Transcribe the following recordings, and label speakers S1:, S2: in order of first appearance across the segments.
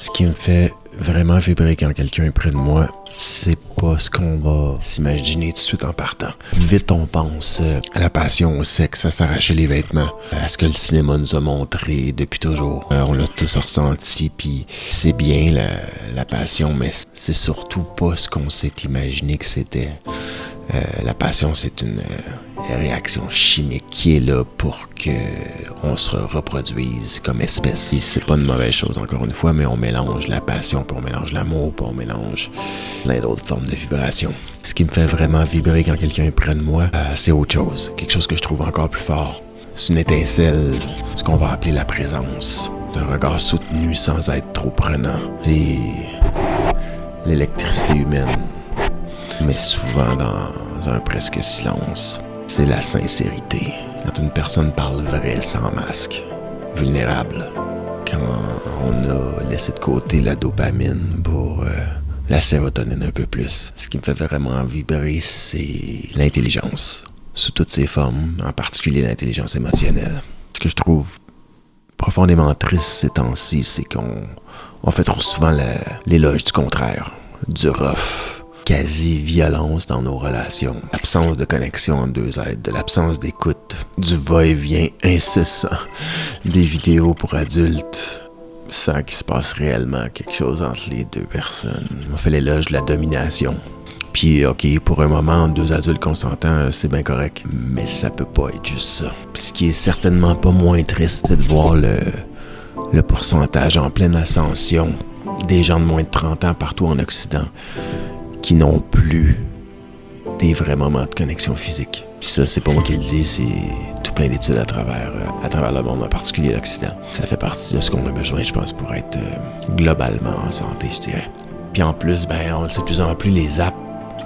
S1: Ce qui me fait vraiment vibrer quand quelqu'un est près de moi, c'est pas ce qu'on va s'imaginer tout de suite en partant. Vite, on pense à la passion au sexe, à s'arracher les vêtements, à ce que le cinéma nous a montré depuis toujours. On l'a tous ressenti, puis c'est bien la passion, mais c'est surtout pas ce qu'on s'est imaginé que c'était. La passion, c'est une réaction chimique qui est là pour qu'on se reproduise comme espèce. Et c'est pas une mauvaise chose, encore une fois, mais on mélange la passion, puis on mélange l'amour, puis on mélange plein d'autres formes de vibrations. Ce qui me fait vraiment vibrer quand quelqu'un est près de moi, c'est autre chose. Quelque chose que je trouve encore plus fort. C'est une étincelle, ce qu'on va appeler la présence. Un regard soutenu sans être trop prenant. C'est l'électricité humaine, mais souvent dans un presque silence. C'est la sincérité. Quand une personne parle vrai sans masque, vulnérable. Quand on a laissé de côté la dopamine pour la sérotonine un peu plus. Ce qui me fait vraiment vibrer, c'est l'intelligence. Sous toutes ses formes, en particulier l'intelligence émotionnelle. Ce que je trouve profondément triste ces temps-ci, c'est qu'on fait trop souvent l'éloge du contraire, du rough. Quasi-violence dans nos relations, l'absence de connexion entre deux êtres, de l'absence d'écoute, du va-et-vient incessant, des vidéos pour adultes, sans qu'il se passe réellement quelque chose entre les deux personnes. On fait l'éloge de la domination. Puis, ok, pour un moment, deux adultes consentants, c'est bien correct, mais ça peut pas être juste ça. Puis ce qui est certainement pas moins triste, c'est de voir le pourcentage en pleine ascension des gens de moins de 30 ans partout en Occident qui n'ont plus des vrais moments de connexion physique. Puis ça, c'est pas moi qui le dis, c'est tout plein d'études à travers le monde, en particulier l'Occident. Ça fait partie de ce qu'on a besoin, je pense, pour être globalement en santé, je dirais. Puis en plus, on le sait de plus en plus, les apps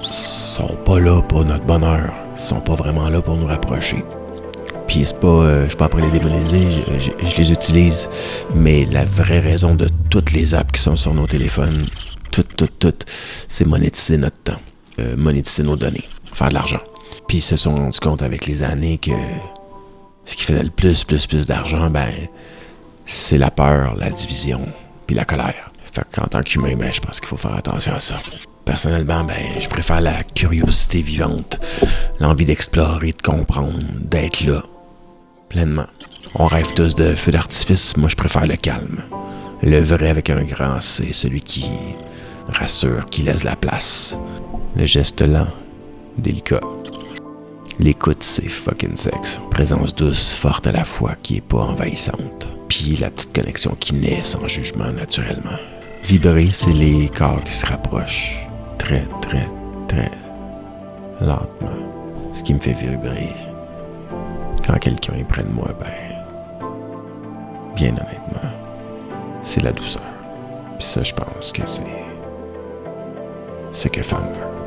S1: sont pas là pour notre bonheur. Ils sont pas vraiment là pour nous rapprocher. Puis c'est pas, je suis pas après les démoniser, je les utilise, mais la vraie raison de toutes les apps qui sont sur nos téléphones, toutes, c'est monétiser notre temps, monétiser nos données, faire de l'argent. Puis ils se sont rendus compte avec les années que ce qui faisait le plus d'argent, c'est la peur, la division, puis la colère. Fait qu'en tant qu'humain, je pense qu'il faut faire attention à ça. Personnellement, je préfère la curiosité vivante, l'envie d'explorer, de comprendre, d'être là, pleinement. On rêve tous de feux d'artifice, moi je préfère le calme. Le vrai avec un grand C, celui qui rassure, qui laisse la place. Le geste lent, délicat. L'écoute, c'est fucking sexe. Présence douce, forte à la fois, qui est pas envahissante. Puis la petite connexion qui naît sans jugement naturellement. Vibrer, c'est les corps qui se rapprochent. Très lentement. Ce qui me fait vibrer quand quelqu'un est près de moi, bien honnêtement, c'est la douceur. Puis ça, je pense que c'est ce que femme veut.